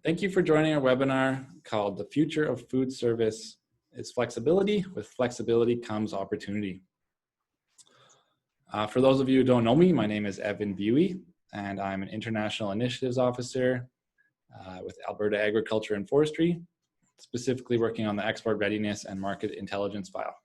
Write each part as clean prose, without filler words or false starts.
Thank you for joining our webinar called The Future of Food Service is Flexibility. With flexibility comes opportunity. For those of you who don't know me, my name is Evan Buey, and I'm an International Initiatives Officer with Alberta Agriculture and Forestry, specifically working on the export readiness and market intelligence file.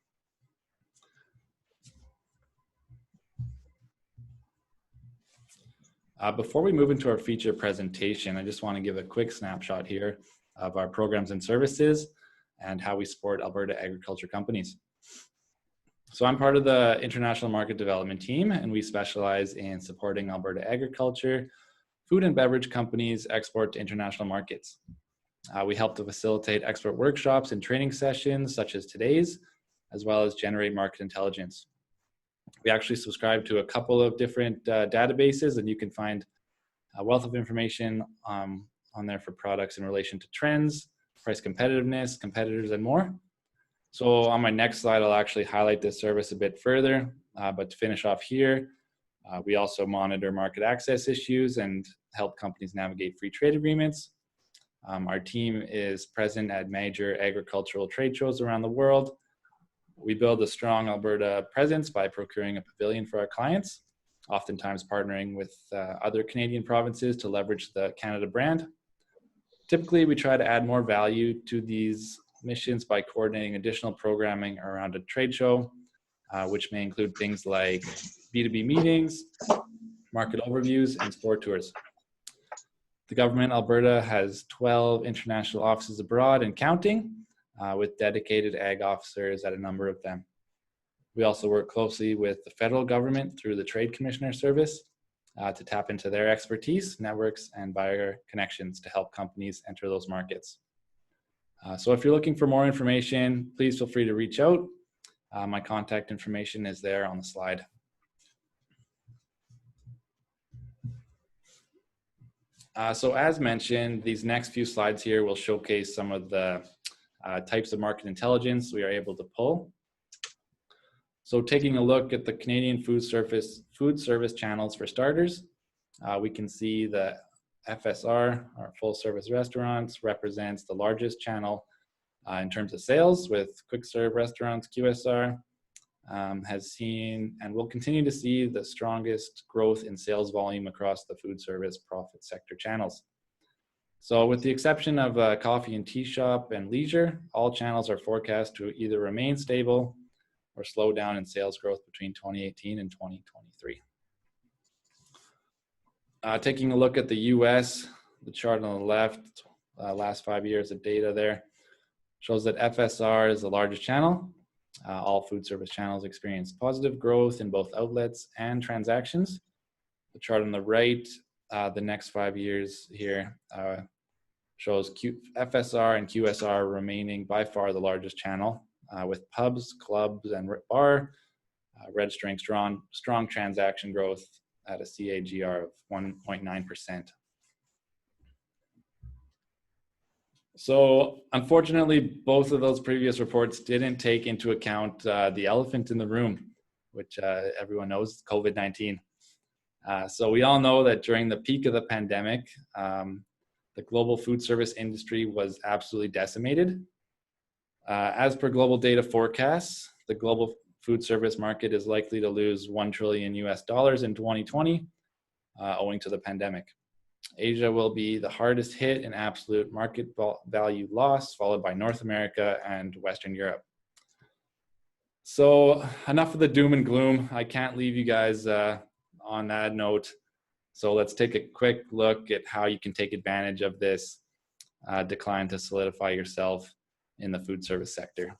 Before we move into our feature presentation, I just want to give a quick snapshot here of our programs and services and how we support Alberta agriculture companies. So I'm part of the International Market Development team, and we specialize in supporting Alberta agriculture, food and beverage companies export to international markets. We help to facilitate export workshops and training sessions such as today's, as well as generate market intelligence. We actually subscribe to a couple of different databases, and you can find a wealth of information on there for products in relation to trends, price competitiveness, competitors, and more. So on my next slide, I'll actually highlight this service a bit further, but to finish off here, we also monitor market access issues and help companies navigate free trade agreements. Our team is present at major agricultural trade shows around the world. We build a strong Alberta presence by procuring a pavilion for our clients, oftentimes partnering with other Canadian provinces to leverage the Canada brand. Typically, we try to add more value to these missions by coordinating additional programming around a trade show, which may include things like B2B meetings, market overviews, and sport tours. The government Alberta has 12 international offices abroad and counting, with dedicated ag officers at a number of them. We also work closely with the federal government through the Trade Commissioner Service to tap into their expertise, networks, and buyer connections to help companies enter those markets. So if you're looking for more information, please feel free to reach out. My contact information is there on the slide. So as mentioned, these next few slides here will showcase some of the types of market intelligence we are able to pull. So taking a look at the Canadian food service channels for starters, we can see the FSR, our full service restaurants, represents the largest channel in terms of sales, with quick serve restaurants. QSR has seen and will continue to see the strongest growth in sales volume across the food service profit sector channels. So with the exception of coffee and tea shop and leisure, all channels are forecast to either remain stable or slow down in sales growth between 2018 and 2023. Taking a look at the US, the chart on the left, last 5 years of data there, shows that FSR is the largest channel. All food service channels experience positive growth in both outlets and transactions. The chart on the right, the next 5 years here, shows FSR and QSR remaining by far the largest channel, with pubs, clubs, and bar registering strong transaction growth at a CAGR of 1.9%. So unfortunately, both of those previous reports didn't take into account the elephant in the room, which everyone knows, COVID-19. So we all know that during the peak of the pandemic, the global food service industry was absolutely decimated. As per global data forecasts, the global food service market is likely to lose $1 trillion in 2020, owing to the pandemic. Asia will be the hardest hit in absolute market value loss, followed by North America and Western Europe. So enough of the doom and gloom. I can't leave you guys on that note. So let's take a quick look at how you can take advantage of this decline to solidify yourself in the food service sector.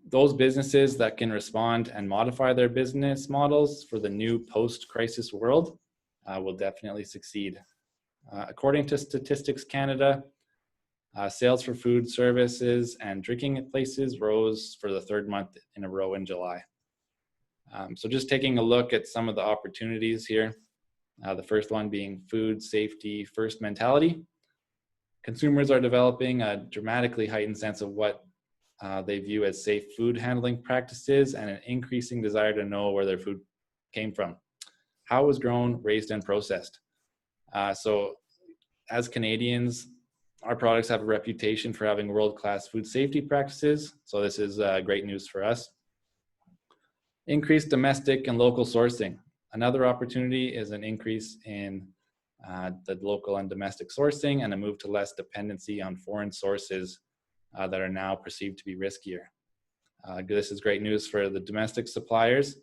Those businesses that can respond and modify their business models for the new post-crisis world will definitely succeed. According to Statistics Canada, sales for food services and drinking places rose for the third month in a row in July. So just taking a look at some of the opportunities here, the first one being food safety first mentality. Consumers are developing a dramatically heightened sense of what they view as safe food handling practices and an increasing desire to know where their food came from, how it was grown, raised, and processed. So as Canadians, our products have a reputation for having world-class food safety practices. So this is great news for us. Increased domestic and local sourcing. Another opportunity is an increase in the local and domestic sourcing and a move to less dependency on foreign sources that are now perceived to be riskier. This is great news for the domestic suppliers,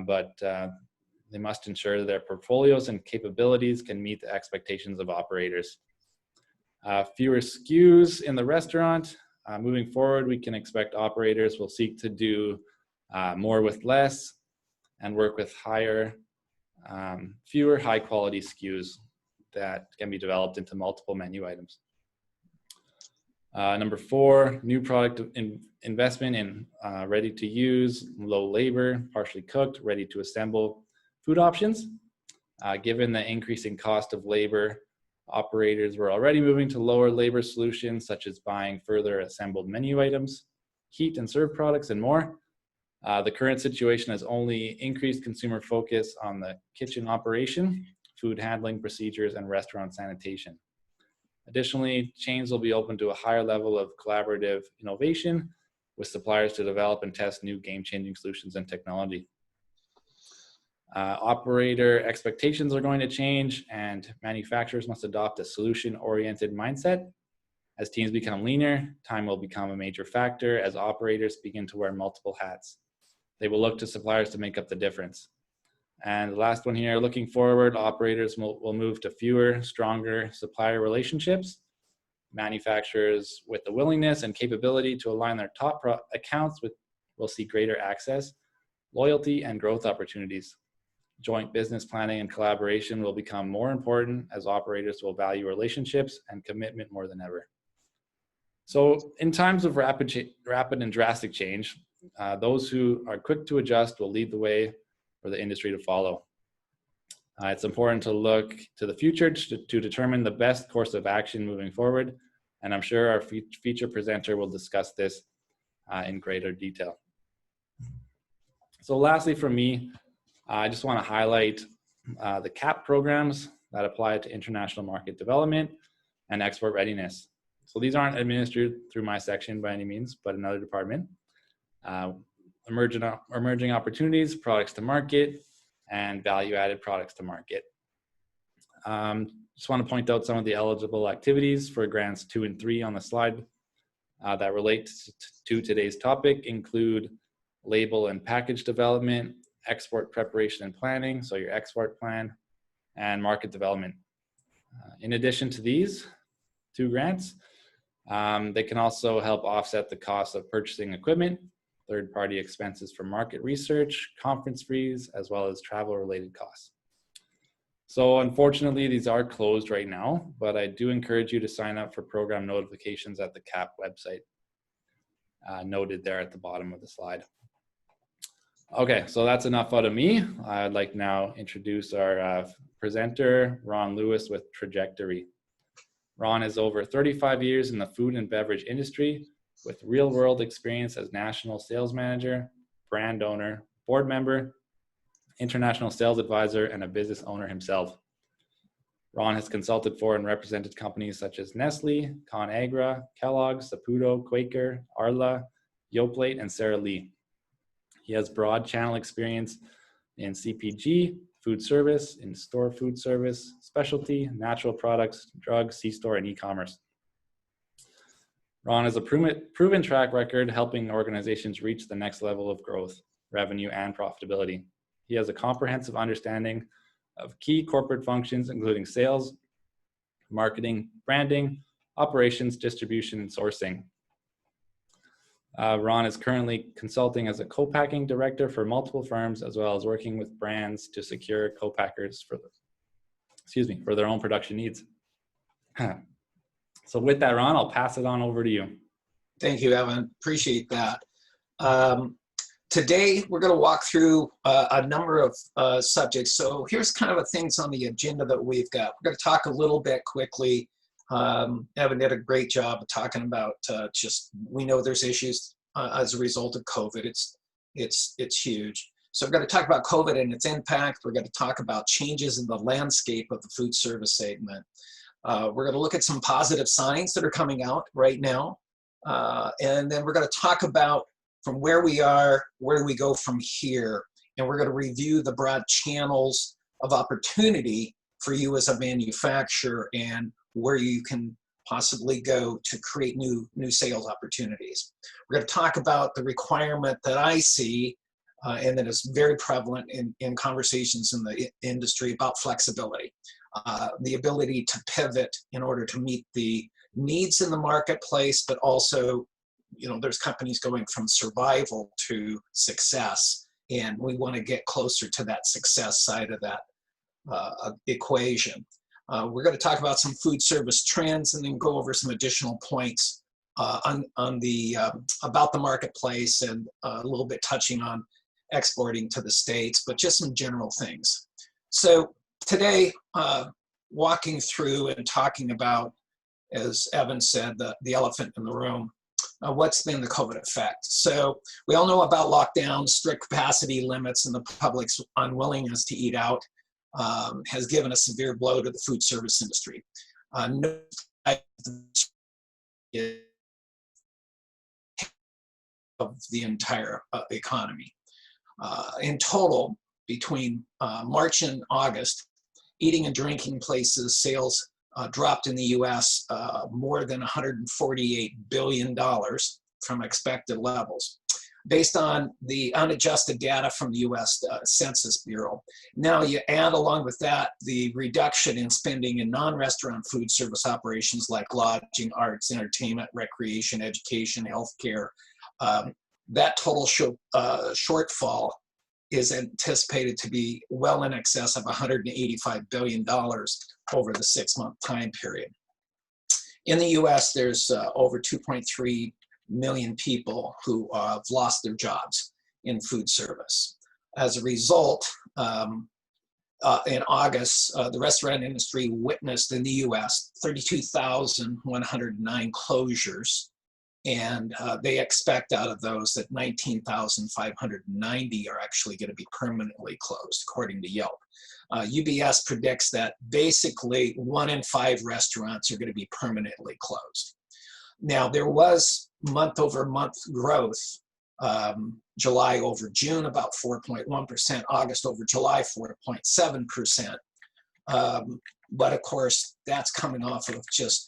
but they must ensure their portfolios and capabilities can meet the expectations of operators. Fewer SKUs in the restaurant. Moving forward, we can expect operators will seek to do more with less and work with fewer high quality SKUs that can be developed into multiple menu items. Number 4, new product investment in ready to use, low labor, partially cooked, ready to assemble food options. Given the increasing cost of labor, operators were already moving to lower labor solutions such as buying further assembled menu items, heat and serve products, and more. The current situation has only increased consumer focus on the kitchen operation, food handling procedures, and restaurant sanitation. Additionally, chains will be open to a higher level of collaborative innovation with suppliers to develop and test new game-changing solutions and technology. Operator expectations are going to change, and manufacturers must adopt a solution-oriented mindset. As teams become leaner, time will become a major factor as operators begin to wear multiple hats. They will look to suppliers to make up the difference. And the last one here, looking forward, operators will move to fewer, stronger supplier relationships. Manufacturers with the willingness and capability to align their top accounts will see greater access, loyalty, and growth opportunities. Joint business planning and collaboration will become more important as operators will value relationships and commitment more than ever. So in times of rapid and drastic change, those who are quick to adjust will lead the way for the industry to follow. It's important to look to the future to determine the best course of action moving forward, and I'm sure our feature presenter will discuss this in greater detail. So lastly from me, I just want to highlight the CAP programs that apply to international market development and export readiness. So these aren't administered through my section by any means, but another department. Emerging opportunities, products to market, and value-added products to market. Just want to point out some of the eligible activities for grants 2 and 3 on the slide that relate to today's topic include label and package development, export preparation and planning, so your export plan, and market development. In addition to these 2 grants, they can also help offset the cost of purchasing equipment, third-party expenses for market research, conference fees, as well as travel-related costs. So unfortunately, these are closed right now, but I do encourage you to sign up for program notifications at the CAP website, noted there at the bottom of the slide. Okay, so that's enough out of me. I'd like now introduce our presenter, Ron Lewis with Trajectory. Ron has over 35 years in the food and beverage industry with real-world experience as national sales manager, brand owner, board member, international sales advisor, and a business owner himself. Ron has consulted for and represented companies such as Nestle, ConAgra, Kellogg's, Saputo, Quaker, Arla, Yoplait, and Sara Lee. He has broad channel experience in CPG, food service, in-store food service, specialty, natural products, drugs, C-store, and e-commerce. Ron has a proven track record helping organizations reach the next level of growth, revenue, and profitability. He has a comprehensive understanding of key corporate functions, including sales, marketing, branding, operations, distribution, and sourcing. Ron is currently consulting as a co-packing director for multiple firms, as well as working with brands to secure co-packers for their own production needs. So with that, Ron, I'll pass it on over to you. Thank you, Evan. Appreciate that. Today, we're going to walk through a number of subjects. So here's kind of the things on the agenda that we've got. We're going to talk a little bit quickly. Evan did a great job of talking about we know there's issues as a result of COVID. It's huge. So we're going to talk about COVID and its impact. We're going to talk about changes in the landscape of the food service segment. We're going to look at some positive signs that are coming out right now. And then we're going to talk about from where we are, where do we go from here? And we're going to review the broad channels of opportunity for you as a manufacturer and where you can possibly go to create new sales opportunities. We're going to talk about the requirement that I see and that is very prevalent in conversations in the industry about flexibility, the ability to pivot in order to meet the needs in the marketplace, but also, you know, there's companies going from survival to success, and we want to get closer to that success side of that equation. We're going to talk about some food service trends and then go over some additional points on the about the marketplace and a little bit touching on exporting to the States, but just some general things. So today, walking through and talking about, as Evan said, the elephant in the room, what's been the COVID effect. So we all know about lockdowns, strict capacity limits, and the public's unwillingness to eat out has given a severe blow to the food service industry. No of the entire economy. In total, between March and August, eating and drinking places sales dropped in the U.S. More than $148 billion from expected levels, based on the unadjusted data from the U.S. Census Bureau. Now you add along with that the reduction in spending in non-restaurant food service operations like lodging, arts, entertainment, recreation, education, healthcare. That total shortfall is anticipated to be well in excess of $185 billion over the 6-month time period. In the US, there's over 2.3 million people who have lost their jobs in food service. As a result, in August, the restaurant industry witnessed in the US 32,109 closures, and they expect out of those that 19,590 are actually going to be permanently closed, according to Yelp. UBS predicts that basically 1 in 5 restaurants are going to be permanently closed. Now, there was month-over-month growth, July over June, about 4.1%, August over July, 4.7%. But of course, that's coming off of just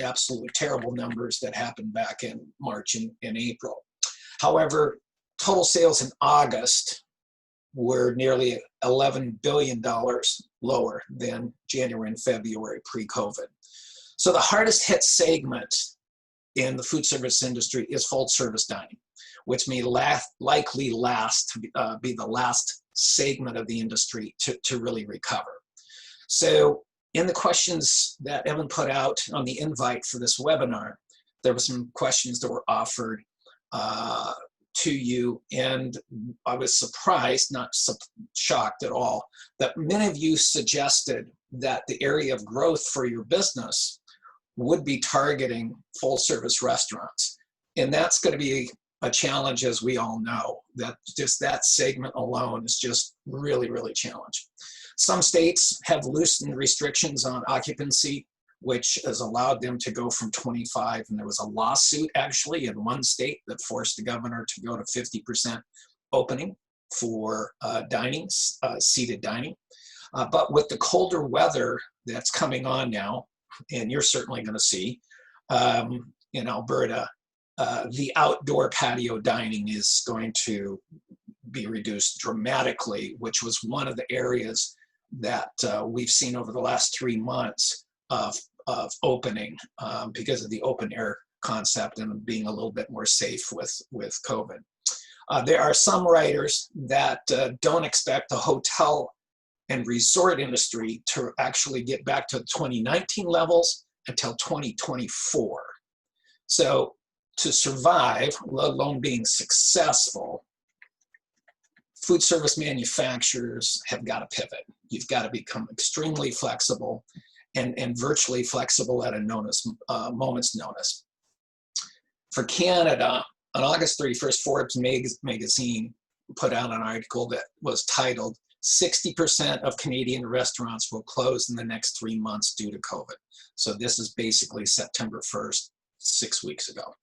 absolutely terrible numbers that happened back in March and April. However, total sales in August were nearly $11 billion lower than January and February pre-COVID. So the hardest hit segment in the food service industry is full service dining, which may likely be the last segment of the industry to really recover. So in the questions that Evan put out on the invite for this webinar, there were some questions that were offered to you, and I was surprised, not shocked at all, that many of you suggested that the area of growth for your business would be targeting full service restaurants. And that's going to be a challenge, as we all know, that just that segment alone is just really, really challenging. Some states have loosened restrictions on occupancy, which has allowed them to go from 25, and there was a lawsuit actually in one state that forced the governor to go to 50% opening for dining, seated dining. But with the colder weather that's coming on now, and you're certainly going to see in Alberta, the outdoor patio dining is going to be reduced dramatically, which was one of the areas that we've seen over the last 3 months of opening because of the open air concept and being a little bit more safe with COVID. There are some writers that don't expect the hotel and resort industry to actually get back to 2019 levels until 2024. So to survive, let alone being successful, food service manufacturers have got to pivot. You've got to become extremely flexible and virtually flexible at a moment's notice. For Canada, on August 31st, Forbes magazine put out an article that was titled 60% of Canadian restaurants will close in the next 3 months due to COVID. So this is basically September 1st, 6 weeks ago.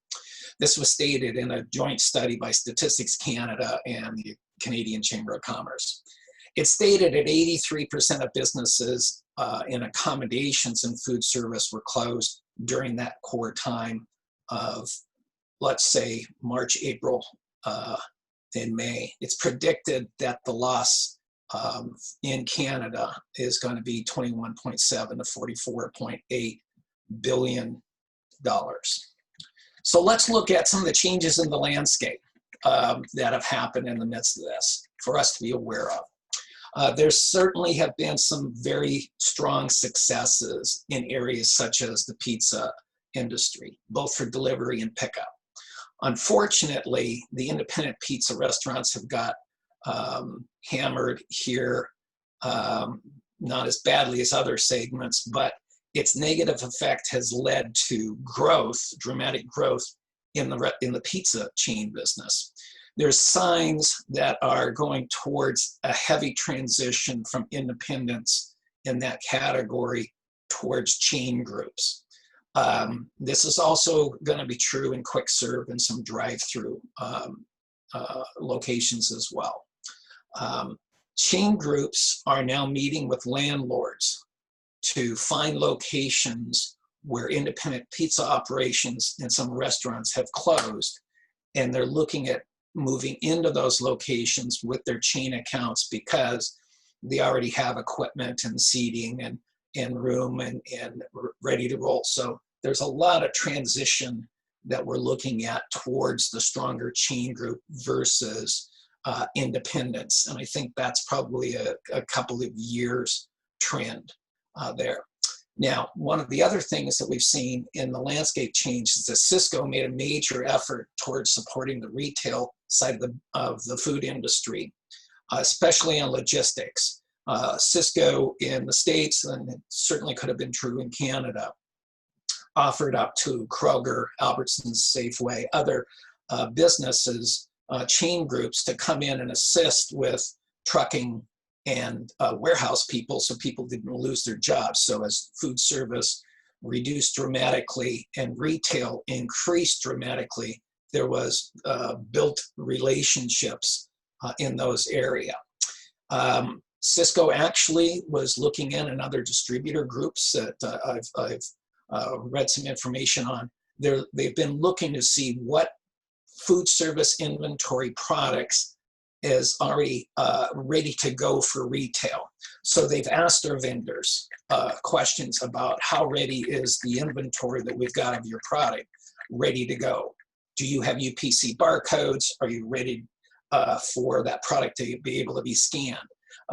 This was stated in a joint study by Statistics Canada and the Canadian Chamber of Commerce. It stated that 83% of businesses in accommodations and food service were closed during that core time of, let's say, March, April, and May. It's predicted that the loss in Canada is going to be $21.7 to $44.8 billion. So let's look at some of the changes in the landscape that have happened in the midst of this for us to be aware of. There certainly have been some very strong successes in areas such as the pizza industry, both for delivery and pickup. Unfortunately, the independent pizza restaurants have got hammered here, not as badly as other segments, but its negative effect has led to growth, dramatic growth in the pizza chain business. There's signs that are going towards a heavy transition from independents in that category towards chain groups. This is also going to be true in quick serve and some drive-through locations as well. Chain groups are now meeting with landlords to find locations where independent pizza operations and some restaurants have closed, and they're looking at moving into those locations with their chain accounts because they already have equipment and seating and room and ready to roll. So there's a lot of transition that we're looking at towards the stronger chain group versus independents. And I think that's probably a couple of years trend there. Now, one of the other things that we've seen in the landscape change is that Cisco made a major effort towards supporting the retail side of the food industry, especially on logistics. Cisco in the States, and it certainly could have been true in Canada, offered up to Kroger, Albertsons, Safeway, other businesses, chain groups to come in and assist with trucking and warehouse people so people didn't lose their jobs. So as food service reduced dramatically and retail increased dramatically, there was built relationships in those areas. Cisco actually was looking in other distributor groups that I've read some information on. They've been looking to see what food service inventory products is already ready to go for retail. So they've asked their vendors questions about how ready is the inventory that we've got of your product ready to go? Do you have UPC barcodes? Are you ready for that product to be able to be scanned?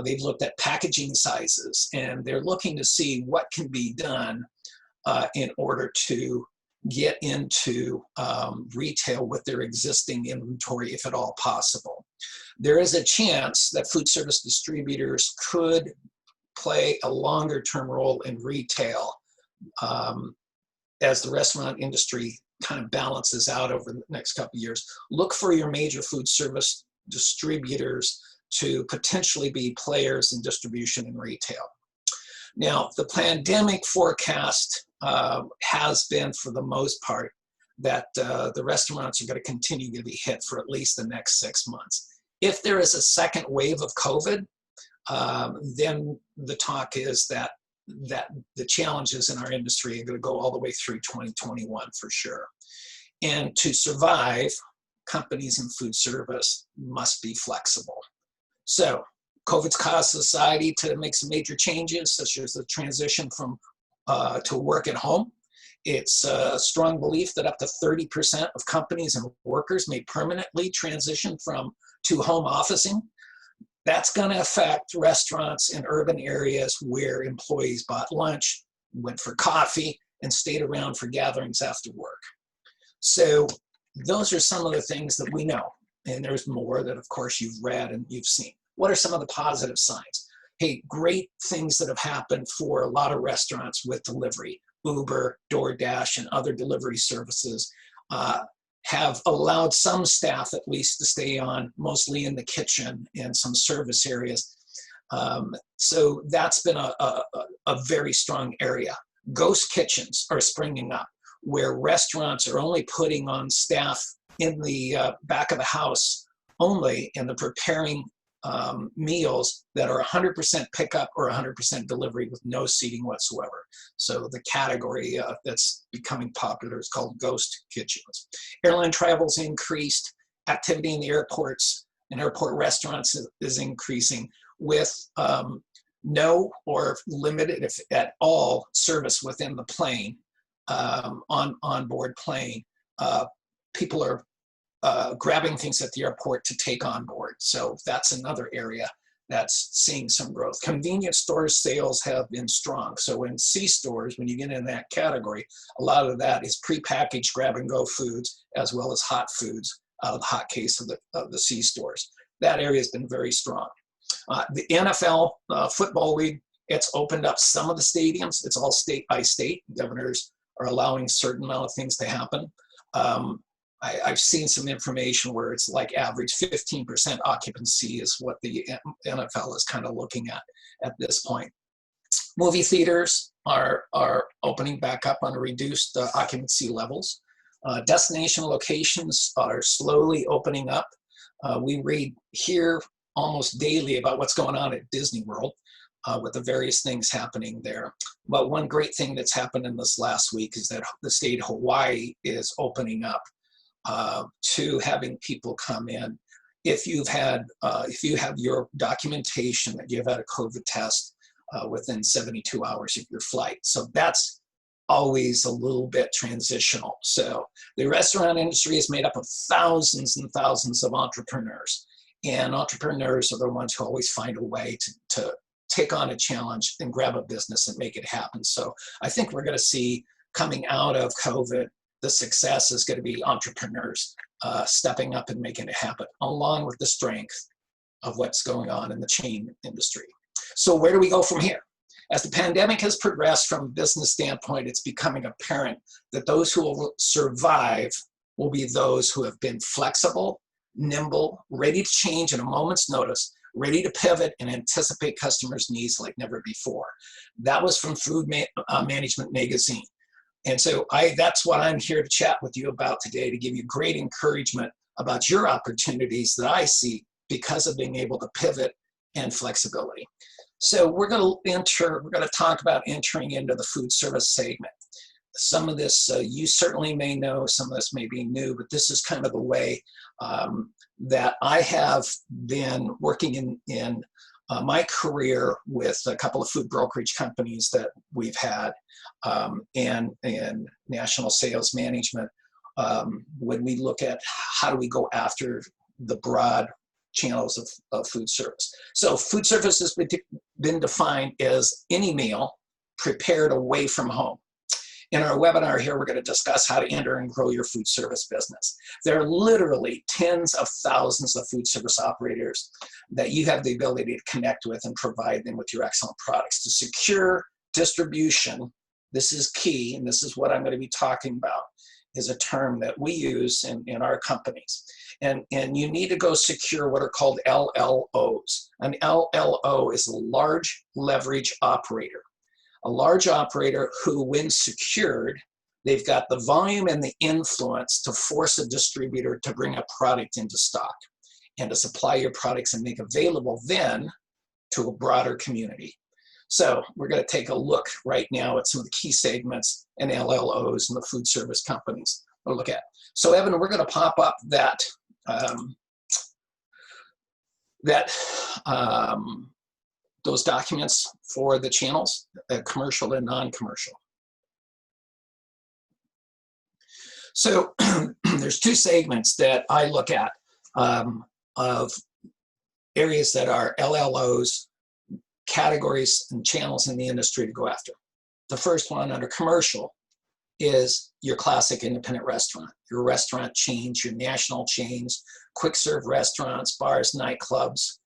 They've looked at packaging sizes, and they're looking to see what can be done in order to get into retail with their existing inventory, if at all possible. There is a chance that food service distributors could play a longer term role in retail as the restaurant industry kind of balances out over the next couple of years. Look for your major food service distributors to potentially be players in distribution and retail. Now, the pandemic forecast has been, for the most part, that the restaurants are going to continue to be hit for at least the next 6 months. If there is a second wave of COVID, then the talk is that the challenges in our industry are going to go all the way through 2021 for sure. And to survive, companies in food service must be flexible. So COVID's caused society to make some major changes, such as the transition from to work at home. It's a strong belief that up to 30% of companies and workers may permanently transition to home officing. That's going to affect restaurants in urban areas where employees bought lunch, went for coffee, and stayed around for gatherings after work. So those are some of the things that we know. And there's more that, of course, you've read and you've seen. What are some of the positive signs? Hey, great things that have happened for a lot of restaurants with delivery. Uber, DoorDash, and other delivery services have allowed some staff at least to stay on, mostly in the kitchen and some service areas. So that's been a very strong area. Ghost kitchens are springing up, where restaurants are only putting on staff in the back of the house only, and they're preparing meals that are 100% pickup or 100% delivery with no seating whatsoever. So the category that's becoming popular is called ghost kitchens. Airline travel's increased. Activity in the airports and airport restaurants is increasing, with no or limited, if at all, service within the plane, on board plane. People are grabbing things at the airport to take on board. So that's another area that's seeing some growth. Convenience store sales have been strong. So in C-stores, when you get in that category, a lot of that is prepackaged grab-and-go foods as well as hot foods out of the hot case of the C-stores. That area has been very strong. The NFL football league, it's opened up some of the stadiums. It's all state by state. Governors are allowing a certain amount of things to happen. I've seen some information where it's like average 15% occupancy is what the NFL is kind of looking at this point. Movie theaters are opening back up on reduced occupancy levels. Destination locations are slowly opening up. We read here almost daily about what's going on at Disney World with the various things happening there. But one great thing that's happened in this last week is that the state of Hawaii is opening up to having people come in. If you have your documentation that you've had a COVID test within 72 hours of your flight. So that's always a little bit transitional. So the restaurant industry is made up of thousands and thousands of entrepreneurs. And entrepreneurs are the ones who always find a way to take on a challenge and grab a business and make it happen. So I think we're going to see, coming out of COVID, the success is going to be entrepreneurs stepping up and making it happen, along with the strength of what's going on in the chain industry. So where do we go from here? As the pandemic has progressed from a business standpoint, it's becoming apparent that those who will survive will be those who have been flexible, nimble, ready to change at a moment's notice, ready to pivot and anticipate customers' needs like never before. That was from Food Management Magazine. And so that's what I'm here to chat with you about today, to give you great encouragement about your opportunities that I see because of being able to pivot and flexibility. So we're going to talk about entering into the food service segment. Some of this you certainly may know, some of this may be new, but this is kind of the way that I have been working in my career with a couple of food brokerage companies that we've had and national sales management. When we look at how do we go after the broad channels of food service. So food service has been defined as any meal prepared away from home. In our webinar here, we're going to discuss how to enter and grow your food service business. There are literally tens of thousands of food service operators that you have the ability to connect with and provide them with your excellent products. To secure distribution, this is key, and this is what I'm going to be talking about, is a term that we use in our companies. And you need to go secure what are called LLOs. An LLO is a large leverage operator. A large operator who, when secured, they've got the volume and the influence to force a distributor to bring a product into stock and to supply your products and make available then to a broader community. So we're going to take a look right now at some of the key segments and LLOs and the food service companies we'll look at. So Evan, we're going to pop up those documents for the channels, commercial and non-commercial. So there's two segments that I look at of areas that are LLOs, categories and channels in the industry to go after. The first one under commercial is your classic independent restaurant, your restaurant chains, your national chains, quick serve restaurants, bars, nightclubs.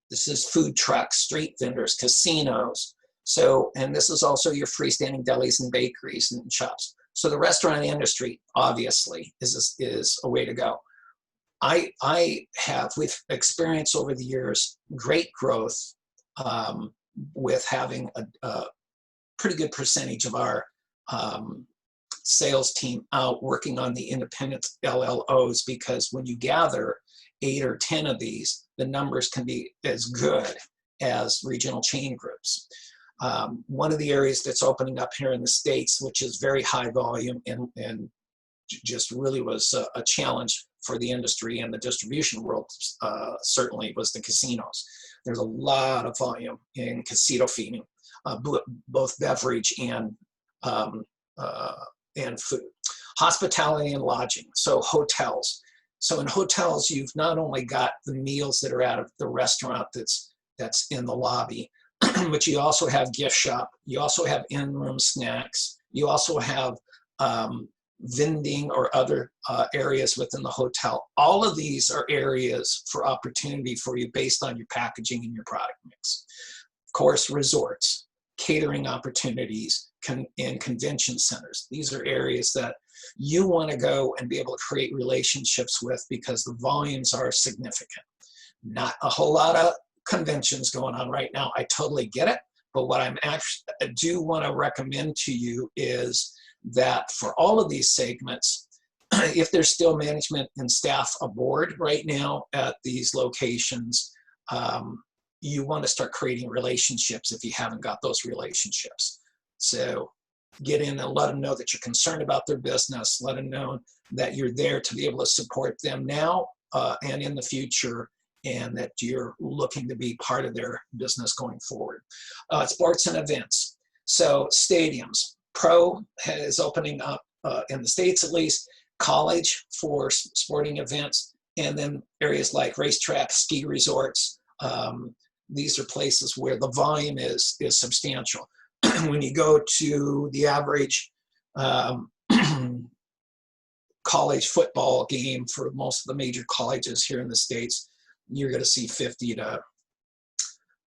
This is food trucks, street vendors, casinos. So, and this is also your freestanding delis and bakeries and shops. So the restaurant industry, obviously, is a way to go. We've experienced over the years great growth with having a pretty good percentage of our sales team out working on the independent LLOs, because when you gather 8 or 10 of these, the numbers can be as good as regional chain groups. One of the areas that's opening up here in the States, which is very high volume and just really was a challenge for the industry and the distribution world, certainly was the casinos. There's a lot of volume in casino feeding, both beverage and food. Hospitality and lodging, so hotels. So in hotels, you've not only got the meals that are out of the restaurant that's in the lobby, but you also have gift shop, you also have in-room snacks, you also have vending or other areas within the hotel. All of these are areas for opportunity for you based on your packaging and your product mix. Of course, resorts, catering opportunities, and convention centers. These are areas that you want to go and be able to create relationships with, because the volumes are significant. Not a whole lot of conventions going on right now. I totally get it. But what I do want to recommend to you is that for all of these segments, if there's still management and staff aboard right now at these locations, you want to start creating relationships if you haven't got those relationships. So get in and let them know that you're concerned about their business. Let them know that you're there to be able to support them now and in the future, and that you're looking to be part of their business going forward. Sports and events. So stadiums. Pro is opening up in the States at least, college for sporting events, and then areas like racetracks, ski resorts. These are places where the volume is substantial. When you go to the average college football game for most of the major colleges here in the States, you're going to see 50 to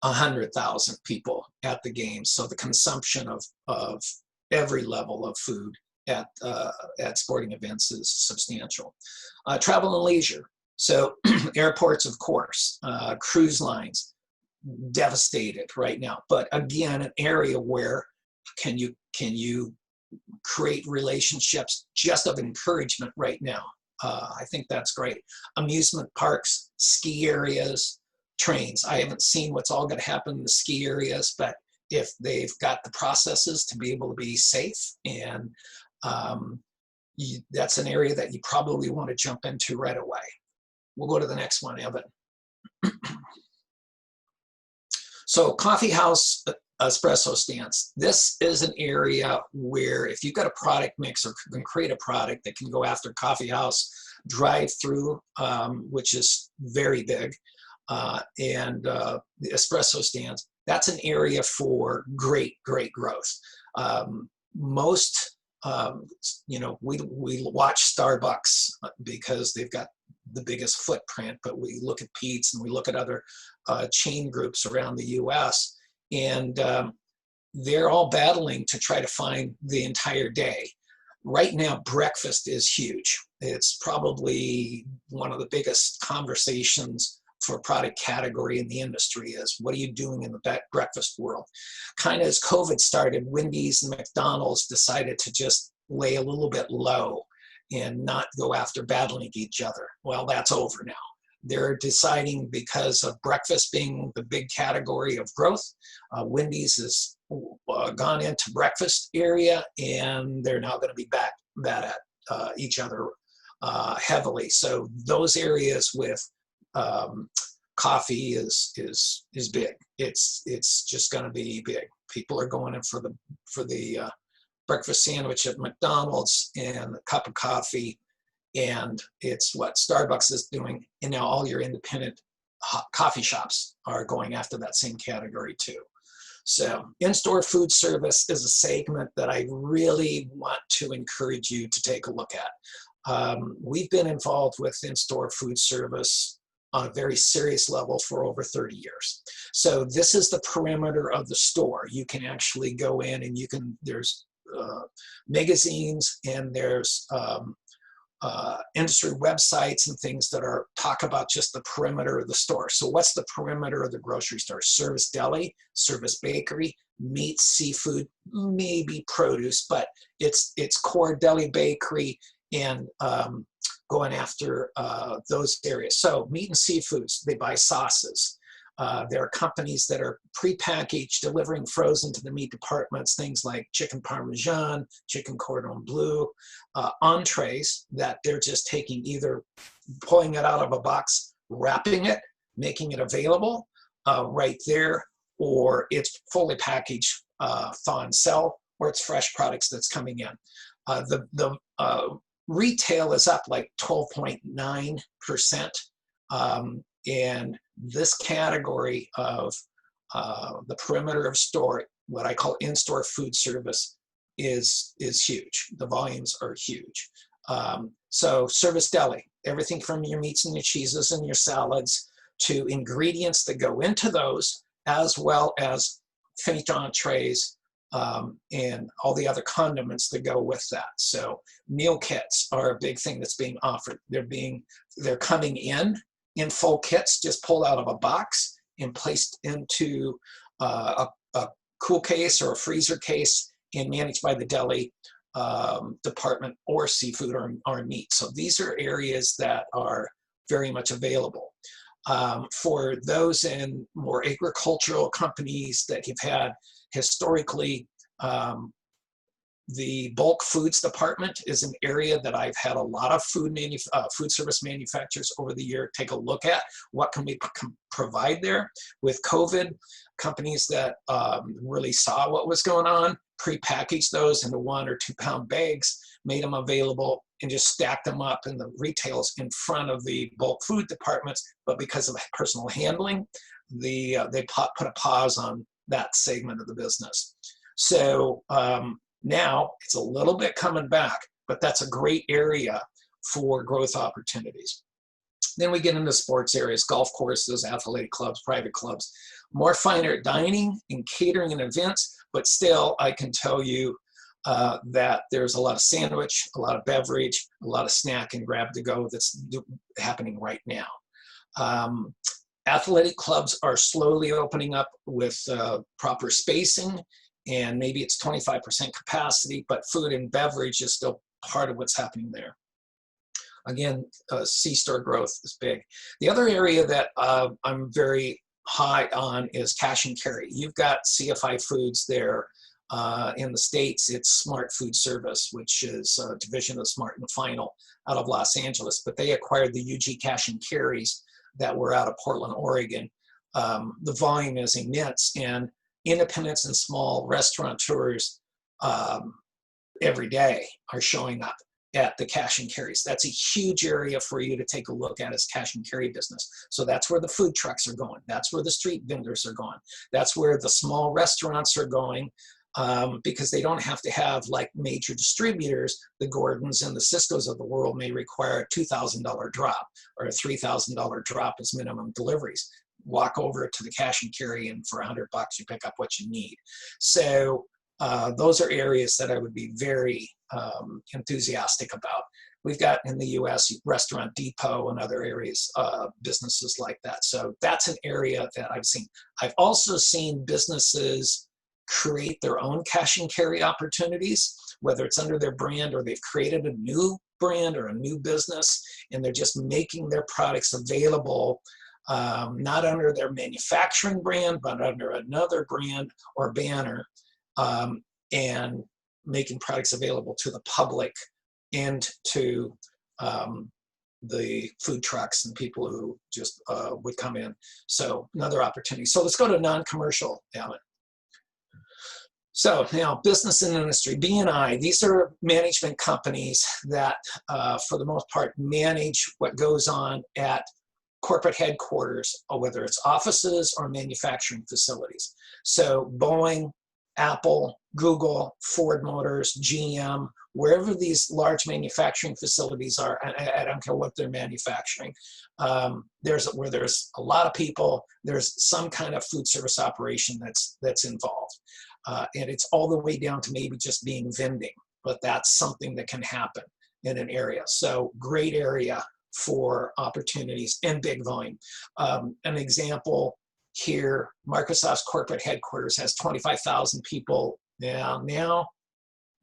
100,000 people at the game. So the consumption of every level of food at sporting events is substantial. Travel and leisure. So airports, of course, cruise lines, devastated right now. But again, an area where can you create relationships just of encouragement right now. I think that's great. Amusement parks, ski areas, trains. I haven't seen what's all going to happen in the ski areas, but if they've got the processes to be able to be safe, and that's an area that you probably want to jump into right away. We'll go to the next one, Evan. So coffee house espresso stands. This is an area where if you've got a product mix or can create a product that can go after coffee house, drive-through, which is very big, and the espresso stands, that's an area for great growth. Most, we watch Starbucks because they've got the biggest footprint, but we look at Pete's and we look at other chain groups around the US, and they're all battling to try to find the entire day. Right now, breakfast is huge. It's probably one of the biggest conversations for product category in the industry is, what are you doing in the breakfast world? Kind of as COVID started, Wendy's and McDonald's decided to just lay a little bit low and not go after battling each other. Well, that's over now. They're deciding, because of breakfast being the big category of growth, Wendy's has gone into breakfast area, and they're now going to be back at each other heavily. So those areas with coffee is big. It's just going to be big. People are going in for the breakfast sandwich at McDonald's and a cup of coffee. And it's what Starbucks is doing, and now all your independent coffee shops are going after that same category too. So in-store food service is a segment that I really want to encourage you to take a look at. We've been involved with in-store food service on a very serious level for over 30 years. So this is the perimeter of the store. You can actually go in and there's magazines, and there's industry websites and things that are talk about just the perimeter of the store. So what's the perimeter of the grocery store? Service deli, service bakery, meat, seafood, maybe produce, but it's core deli, bakery, and going after those areas. So meat and seafoods, they buy sauces. There are companies that are prepackaged, delivering frozen to the meat departments, things like chicken parmesan, chicken cordon bleu, entrees that they're just taking, either pulling it out of a box, wrapping it, making it available right there, or it's fully packaged, thaw and sell, or it's fresh products that's coming in. The retail is up like 12.9%. And this category of the perimeter of store, what I call in-store food service, is huge. The volumes are huge. So service deli, everything from your meats and your cheeses and your salads to ingredients that go into those, as well as finished entrees and all the other condiments that go with that. So meal kits are a big thing that's being offered. They're coming in full kits, just pulled out of a box and placed into a cool case or a freezer case and managed by the deli department, or seafood or meat. So these are areas that are very much available. For those in more agricultural companies that have had historically, the bulk foods department is an area that I've had a lot of food service manufacturers over the year take a look at. What can we provide there? With COVID, companies that really saw what was going on, pre-packaged those into 1 or 2 pound bags, made them available, and just stacked them up in the retails in front of the bulk food departments. But because of personal handling, they put a pause on that segment of the business. So now it's a little bit coming back, but that's a great area for growth opportunities. Then we get into sports areas, golf courses, athletic clubs, private clubs, more finer dining and catering and events, but still I can tell you that there's a lot of sandwich, a lot of beverage, a lot of snack and grab to go that's happening right now. Athletic clubs are slowly opening up with proper spacing, and maybe it's 25% capacity, but food and beverage is still part of what's happening there. Again, C-store growth is big. The other area that I'm very high on is cash and carry. You've got CFI Foods there. In the States, it's Smart Food Service, which is a division of Smart and Final out of Los Angeles, but they acquired the UG Cash and Carries that were out of Portland, Oregon. The volume is immense, and independents and small restaurateurs every day are showing up at the cash and carries. That's a huge area for you to take a look at as cash and carry business. So that's where the food trucks are going. That's where the street vendors are going. That's where the small restaurants are going, because they don't have to have like major distributors. The Gordons and the Ciscos of the world may require a $2,000 drop or a $3,000 drop as minimum deliveries. Walk over to the cash and carry, and for $100 you pick up what you need. So those are areas that I would be very enthusiastic about. We've got in the US Restaurant Depot and other areas, businesses like that. So that's an area that I've seen. I've also seen businesses create their own cash and carry opportunities, whether it's under their brand or they've created a new brand or a new business, and they're just making their products available, not under their manufacturing brand, but under another brand or banner, and making products available to the public and to the food trucks and people who just would come in. So another opportunity. So let's go to non-commercial, Alan. So now business and industry, B&I, these are management companies that for the most part manage what goes on at corporate headquarters, or whether it's offices or manufacturing facilities. So Boeing, Apple, Google, Ford Motors, GM, wherever these large manufacturing facilities are, I don't care what they're manufacturing, where there's a lot of people, there's some kind of food service operation that's involved. And it's all the way down to maybe just being vending, but that's something that can happen. in an area. So great area for opportunities and big volume. An example here, Microsoft's corporate headquarters has 25,000 people now,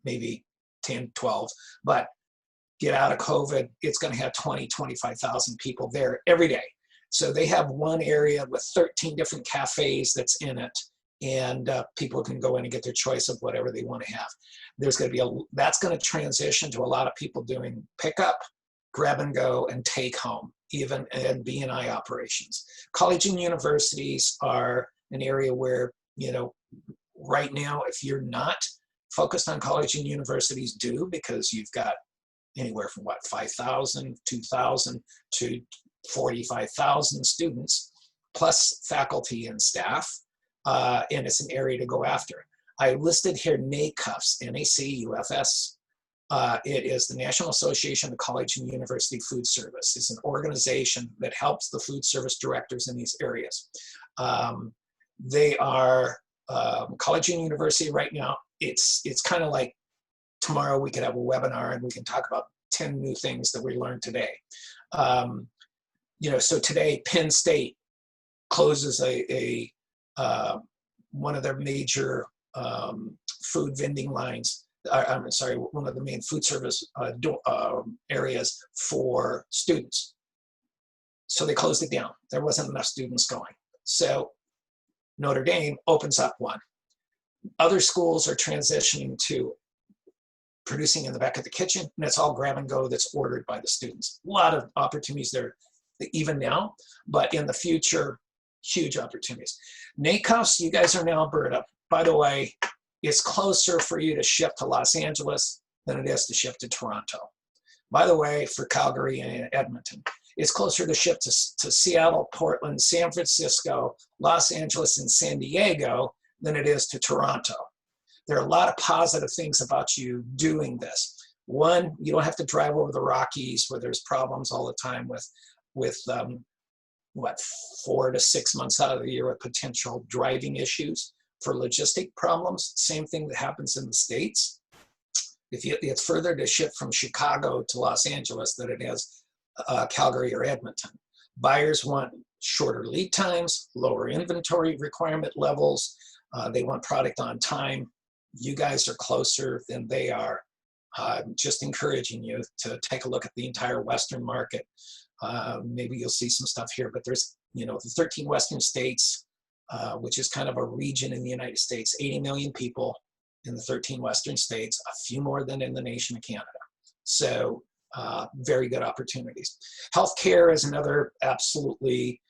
maybe 10, 12, but get out of COVID, it's going to have 20, 25,000 people there every day. So they have one area with 13 different cafes that's in it, and people can go in and get their choice of whatever they want to have. There's going to be that's going to transition to a lot of people doing pickup, grab and go, and take home, even in B&I operations. College and universities are an area where, you know, right now, if you're not focused on college and universities, do, because you've got anywhere from 5,000, 2,000 to 45,000 students, plus faculty and staff, and it's an area to go after. I listed here NACUFS, N-A-C-U-F-S. It is the National Association of College and University Food Service. It's an organization that helps the food service directors in these areas. They are college and university right now. It's kind of like tomorrow we could have a webinar and we can talk about 10 new things that we learned today. You know, so today Penn State closes one of their major food vending lines. I'm sorry, one of the main food service areas for students. So they closed it down. There wasn't enough students going. So Notre Dame opens up one. Other schools are transitioning to producing in the back of the kitchen, and it's all grab and go that's ordered by the students. A lot of opportunities there even now, but in the future, huge opportunities. NACUFS, you guys are in Alberta. By the way, it's closer for you to ship to Los Angeles than it is to ship to Toronto. By the way, for Calgary and Edmonton, it's closer to ship to Seattle, Portland, San Francisco, Los Angeles, and San Diego than it is to Toronto. There are a lot of positive things about you doing this. One, you don't have to drive over the Rockies where there's problems all the time with 4 to 6 months out of the year with potential driving issues for logistic problems. Same thing that happens in the States. It's further to ship from Chicago to Los Angeles than it is Calgary or Edmonton. Buyers want shorter lead times, lower inventory requirement levels. They want product on time. You guys are closer than they are. Just encouraging you to take a look at the entire Western market. Maybe you'll see some stuff here, but there's, you know, the 13 Western states, which is kind of a region in the United States, 80 million people in the 13 Western states, a few more than in the nation of Canada. So very good opportunities. Healthcare is another absolutely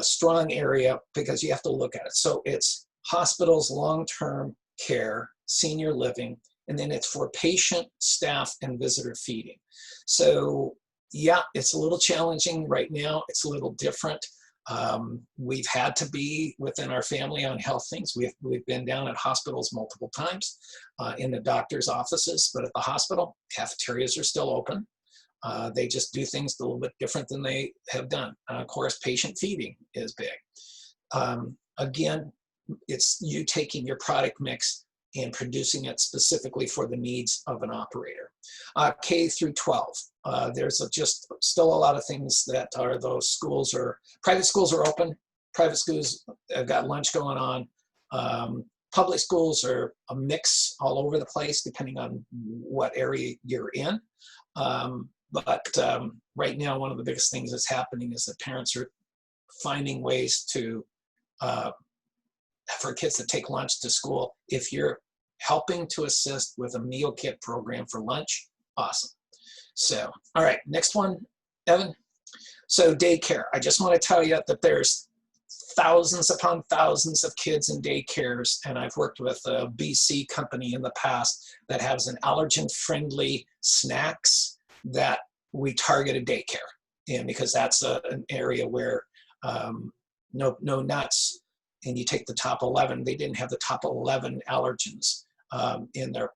strong area because you have to look at it. So it's hospitals, long-term care, senior living, and then it's for patient, staff, and visitor feeding. So yeah, it's a little challenging right now. It's a little different. We've had to be within our family on health things. We've been down at hospitals multiple times, in the doctor's offices, but at the hospital, cafeterias are still open. They just do things a little bit different than they have done. Of course, patient feeding is big. Again, it's you taking your product mix and producing it specifically for the needs of an operator. K through 12, there's just still a lot of things that are those schools are, private schools are open, private schools have got lunch going on. Public schools are a mix all over the place depending on what area you're in. But right now, one of the biggest things that's happening is that parents are finding ways to for kids to take lunch to school. If you're helping to assist with a meal kit program for lunch, awesome. So, all right, next one, Evan. So daycare, I just want to tell you that there's thousands upon thousands of kids in daycares, and I've worked with a BC company in the past that has an allergen-friendly snacks that we targeted daycare in because that's an area where no nuts, and you take the top 11, they didn't have the top 11 allergens in their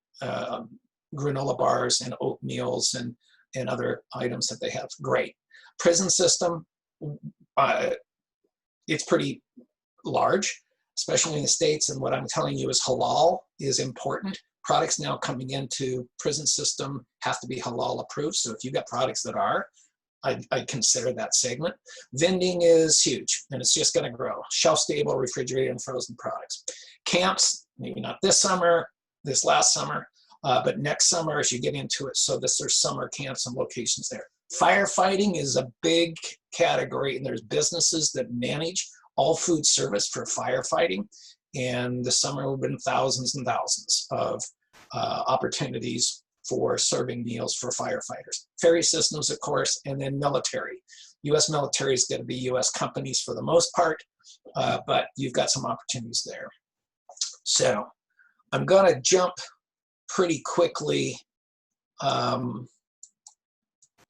granola bars and oatmeals and other items that they have. Great. Prison system, it's pretty large, especially in the States, and what I'm telling you is halal is important. products now coming into prison system have to be halal approved. So if you've got products that are, I'd consider that segment. Vending is huge, and it's just going to grow. Shelf-stable, refrigerated, and frozen products. Camps, maybe not this summer, this last summer, but next summer as you get into it. So there's summer camps and locations there. Firefighting is a big category, and there's businesses that manage all food service for firefighting. And this summer we've been thousands and thousands of opportunities for serving meals for firefighters. Ferry systems, of course, and then military. U.S. military is going to be U.S. companies for the most part, but you've got some opportunities there. So I'm going to jump pretty quickly, and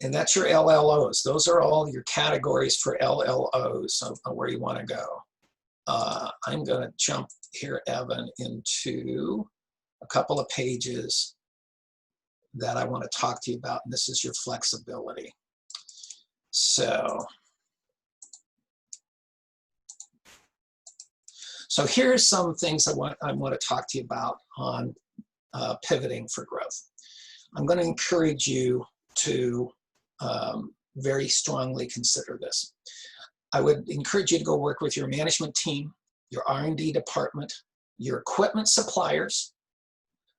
that's your LLOs. Those are all your categories for LLOs of where you want to go. I'm going to jump here, Evan, into a couple of pages that I want to talk to you about, and this is your flexibility. So here's some things I want to talk to you about on pivoting for growth. I'm going to encourage you to very strongly consider this. I would encourage you to go work with your management team, your R&D department, your equipment suppliers,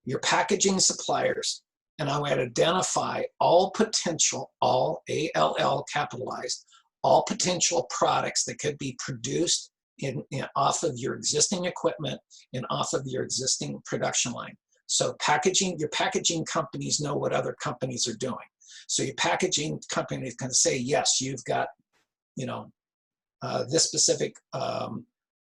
your packaging suppliers, and I would identify all potential, all ALL capitalized, all potential products that could be produced off of your existing equipment and off of your existing production line. So your packaging companies know what other companies are doing. So your packaging company is going to say, yes, you've got, this specific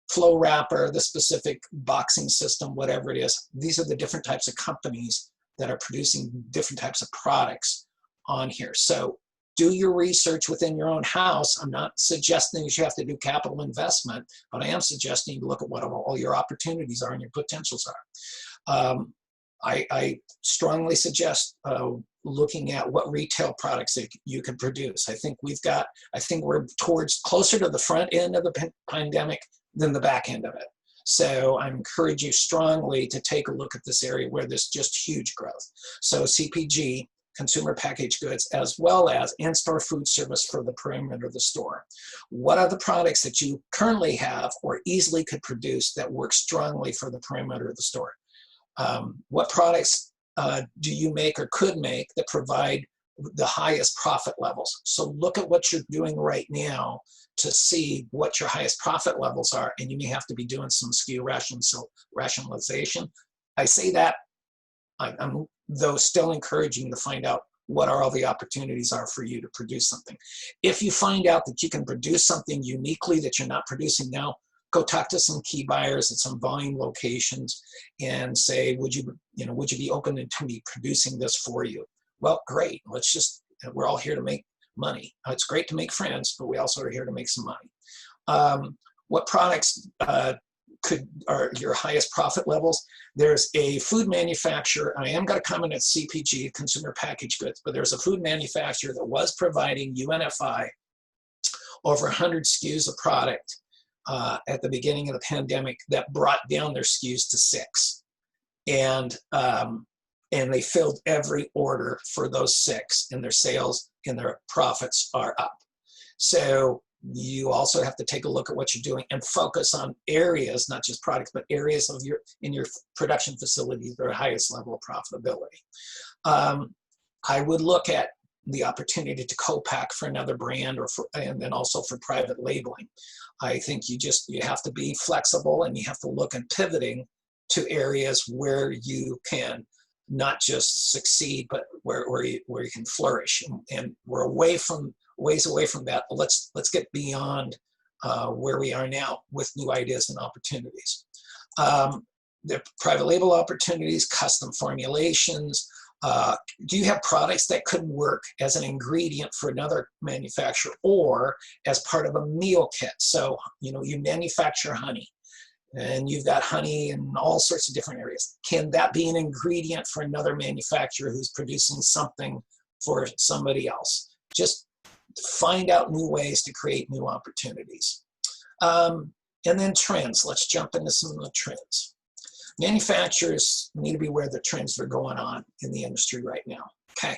flow wrapper, this specific boxing system, whatever it is. These are the different types of companies that are producing different types of products on here. So do your research within your own house. I'm not suggesting that you have to do capital investment, but I am suggesting you look at what all your opportunities are and your potentials are. I strongly suggest looking at what retail products that you can produce. I think we're towards closer to the front end of the pandemic than the back end of it. So I encourage you strongly to take a look at this area where there's just huge growth. So CPG, consumer packaged goods, as well as in-store food service for the perimeter of the store. What are the products that you currently have or easily could produce that work strongly for the perimeter of the store? What products do you make or could make that provide the highest profit levels? So look at what you're doing right now to see what your highest profit levels are, and you may have to be doing some SKU rationalization. I say that, I'm though still encouraging to find out what are all the opportunities are for you to produce something. If you find out that you can produce something uniquely that you're not producing now, go talk to some key buyers at some volume locations and say, would you be open to me producing this for you? Well, great. We're all here to make money. It's great to make friends, but we also are here to make some money. What products are your highest profit levels? There's a food manufacturer. I am going to comment at CPG, consumer packaged goods, but there's a food manufacturer that was providing UNFI over 100 SKUs of product at the beginning of the pandemic that brought down their SKUs to 6. And they filled every order for those 6, and their sales and their profits are up. So you also have to take a look at what you're doing and focus on areas, not just products, but areas in your production facilities that are highest level of profitability. I would look at the opportunity to co-pack for another brand and then also for private labeling. I think you have to be flexible, and you have to look at pivoting to areas where you can not just succeed, but where you can flourish. And we're ways away from that. But let's get beyond where we are now with new ideas and opportunities. The private label opportunities, custom formulations. Do you have products that could work as an ingredient for another manufacturer or as part of a meal kit? So, you manufacture honey, and you've got honey in all sorts of different areas. Can that be an ingredient for another manufacturer who's producing something for somebody else? Just find out new ways to create new opportunities. And then trends. Let's jump into some of the trends. Manufacturers need to be aware of the trends that are going on in the industry right now. Okay.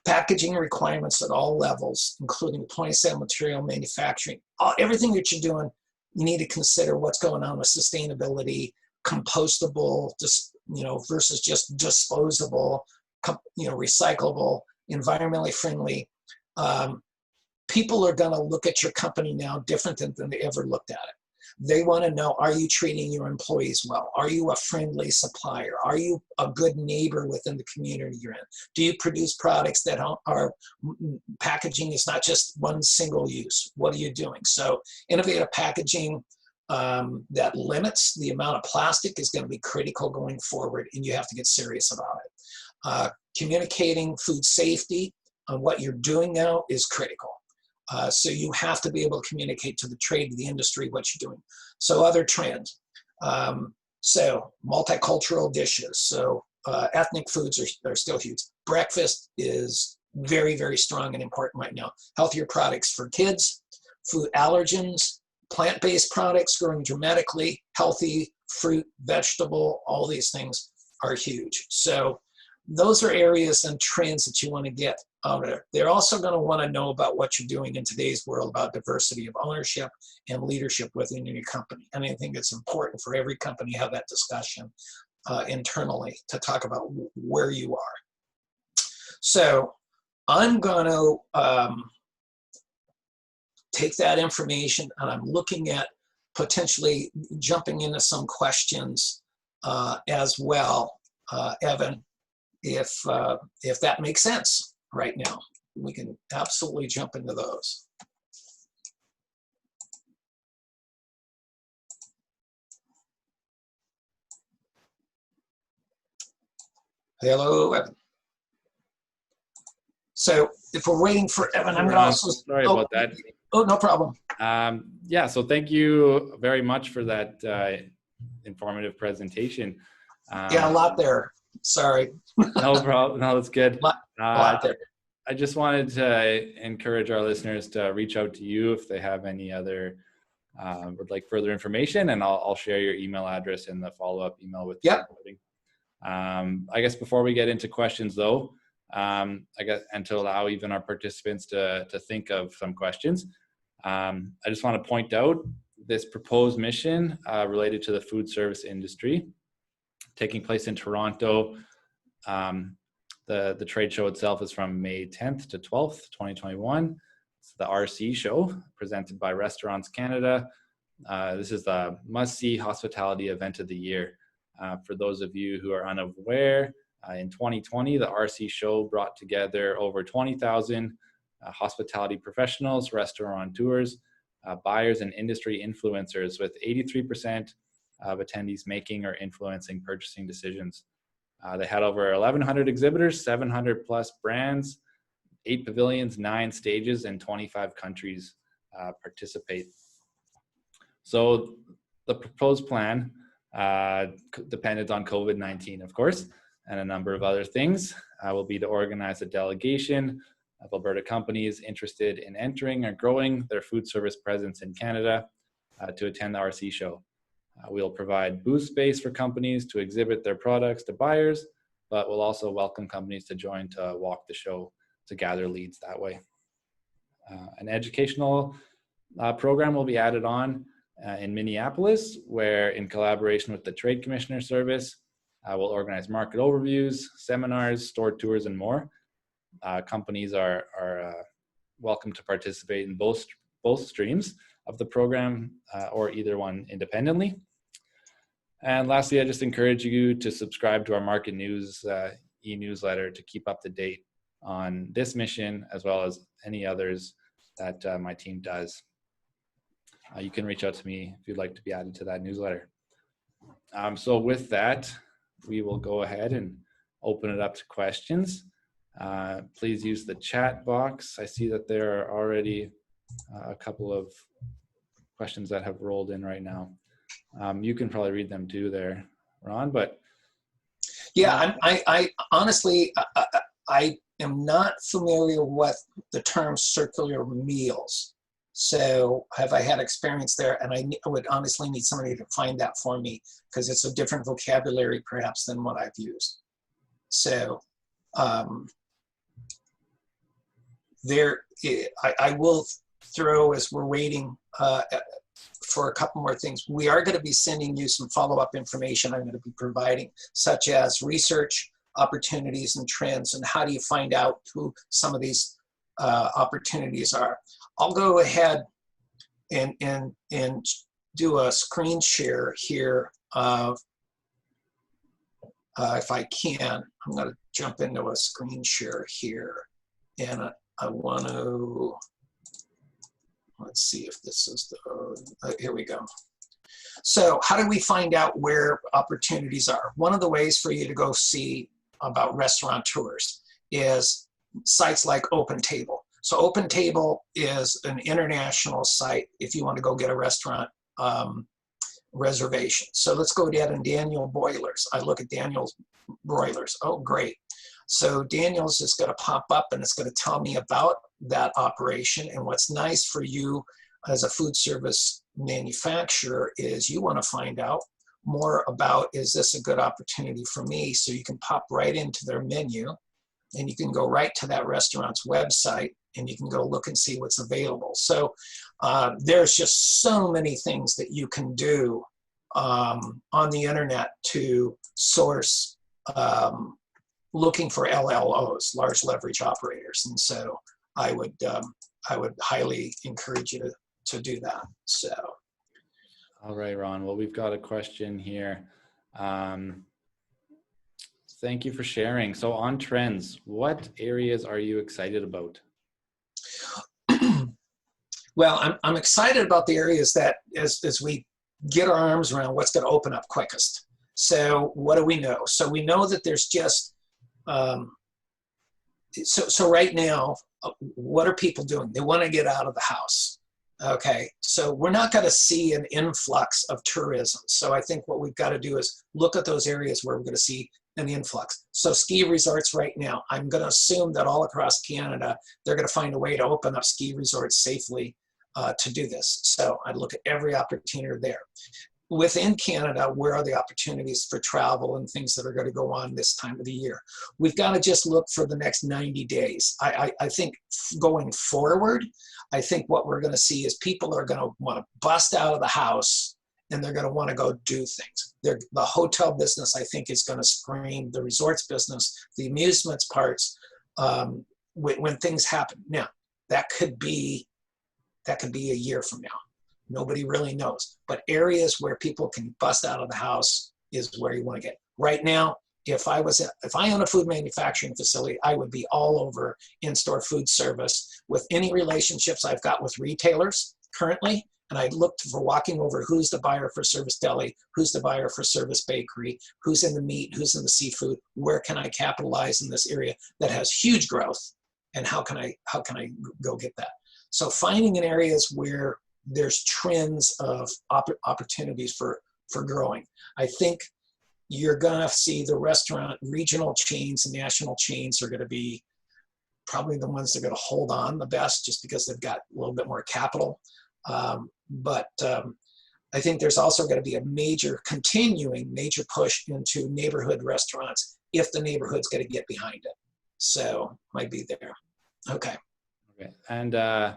Packaging requirements at all levels, including point-of-sale material manufacturing, everything that you're doing, you need to consider what's going on with sustainability, compostable, versus just disposable, recyclable, environmentally friendly. People are going to look at your company now different than they ever looked at it. They want to know, are you treating your employees well? Are you a friendly supplier? Are you a good neighbor within the community you're in? Do you produce products that are packaging is not just one single use? What are you doing? So innovative packaging that limits the amount of plastic is going to be critical going forward, and you have to get serious about it. Communicating food safety on what you're doing now is critical. So you have to be able to communicate to the trade, to the industry, what you're doing. So other trends. So multicultural dishes. So ethnic foods are still huge. Breakfast is very, very strong and important right now. Healthier products for kids, food allergens, plant-based products growing dramatically, healthy fruit, vegetable, all these things are huge. So those are areas and trends that you want to get out there. They're also going to want to know about what you're doing in today's world about diversity of ownership and leadership within your company. And I think it's important for every company to have that discussion internally to talk about where you are. So I'm going to take that information, and I'm looking at potentially jumping into some questions as well, Evan. If that makes sense right now, we can absolutely jump into those. Hello, Evan. So if we're waiting for Evan, I'm going to also... Sorry about that. Oh, no problem. Yeah, so thank you very much for that informative presentation. Yeah, a lot there. Sorry. No problem. No, that's good. A lot there. I just wanted to encourage our listeners to reach out to you if they have any other would like further information, and I'll share your email address in the follow-up email with Yep. I guess before we get into questions though, I guess, and to allow even our participants to think of some questions, I just want to point out this proposed mission related to the food service industry taking place in Toronto. The trade show itself is from May 10th to 12th, 2021. It's the RC show presented by Restaurants Canada. This is the must-see hospitality event of the year. For those of you who are unaware, in 2020, the RC show brought together over 20,000 hospitality professionals, restaurateurs, buyers, and industry influencers, with 83% of attendees making or influencing purchasing decisions. They had over 1,100 exhibitors, 700 plus brands, 8 pavilions, 9 stages, and 25 countries participate. So the proposed plan depended on COVID-19, of course, and a number of other things, will be to organize a delegation of Alberta companies interested in entering or growing their food service presence in Canada to attend the RC show. We'll provide booth space for companies to exhibit their products to buyers, but we'll also welcome companies to join to walk the show to gather leads that way. An educational program will be added on in Minneapolis, where in collaboration with the Trade Commissioner Service, we'll organize market overviews, seminars, store tours, and more. Companies are welcome to participate in both streams of the program or either one independently. And lastly, I just encourage you to subscribe to our market news e-newsletter to keep up to date on this mission as well as any others that my team does. You can reach out to me if you'd like to be added to that newsletter. So with that, we will go ahead and open it up to questions. Please use the chat box. I see that there are already a couple of questions that have rolled in right now. You can probably read them too there, Ron, but. Yeah, I honestly, I am not familiar with the term circular meals. So have I had experience there? And I would honestly need somebody to find that for me, because it's a different vocabulary perhaps than what I've used. So I will throw, as we're waiting for a couple more things, we are going to be sending you some follow-up information I'm going to be providing, such as research, opportunities, and trends, and how do you find out who some of these opportunities are. I'll go ahead and do a screen share here of, if I can. I'm going to jump into a screen share here, and I want to, let's see if this is the, here we go. So how do we find out where opportunities are? One of the ways for you to go see about restaurateurs is sites like OpenTable. So OpenTable is an international site if you want to go get a restaurant reservation. So let's go down and Daniel Boilers. I look at Daniel's Broilers. Oh, great. So Daniel's is going to pop up and it's going to tell me about that operation. And what's nice for you as a food service manufacturer is you want to find out more about, is this a good opportunity for me? So you can pop right into their menu and you can go right to that restaurant's website and you can go look and see what's available. So there's just so many things that you can do on the internet to source looking for LLOs, large leverage operators. And so I would highly encourage you to do that. So. All right, Ron. Well, we've got a question here. Thank you for sharing. So on trends, what areas are you excited about? Well, I'm excited about the areas that as we get our arms around what's going to open up quickest. So what do we know? So we know that there's just, so right now, what are people doing? They want to get out of the house. Okay, so we're not going to see an influx of tourism. So I think what we've got to do is look at those areas where we're going to see an influx. So ski resorts right now, I'm going to assume that all across Canada, they're going to find a way to open up ski resorts safely to do this. So I'd look at every opportunity there. Within Canada, where are the opportunities for travel and things that are going to go on this time of the year? We've got to just look for the next 90 days. I think going forward, I think what we're going to see is people are going to want to bust out of the house and they're going to want to go do things. The hotel business, I think, is going to scream, the resorts business, the amusements parts, when things happen. Now, that could be a year from now. Nobody really knows. But areas where people can bust out of the house is where you want to get. Right now, if I own a food manufacturing facility, I would be all over in-store food service with any relationships I've got with retailers currently. And I looked for walking over who's the buyer for Service Deli, who's the buyer for Service Bakery, who's in the meat, who's in the seafood, where can I capitalize in this area that has huge growth, and how can I go get that? So finding in areas where there's trends of opportunities for growing. I think you're gonna see the restaurant regional chains and national chains are gonna be probably the ones that are gonna hold on the best just because they've got a little bit more capital. But I think there's also gonna be a continuing major push into neighborhood restaurants if the neighborhood's gonna get behind it. So might be there. Okay. Okay. And I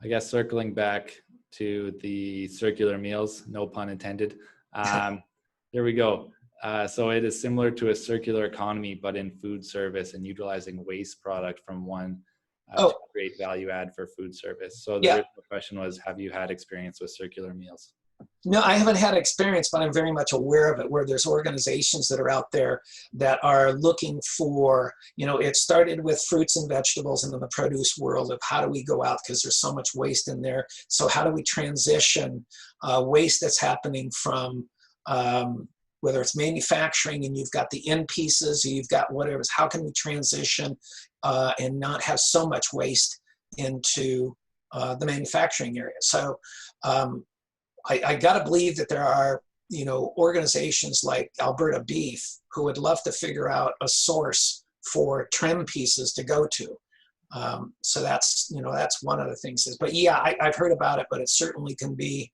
guess circling back to the circular meals, no pun intended. There we go. So it is similar to a circular economy, but in food service and utilizing waste product from one to create value add for food service. So the original question was, have you had experience with circular meals? No, I haven't had experience, but I'm very much aware of it, where there's organizations that are out there that are looking for, it started with fruits and vegetables and in the produce world of how do we go out because there's so much waste in there. So how do we transition waste that's happening from whether it's manufacturing and you've got the end pieces or you've got whatever, how can we transition and not have so much waste into the manufacturing area? So I got to believe that there are, organizations like Alberta Beef who would love to figure out a source for trim pieces to go to. So that's, that's one of the things. But yeah, I've heard about it, but it certainly can be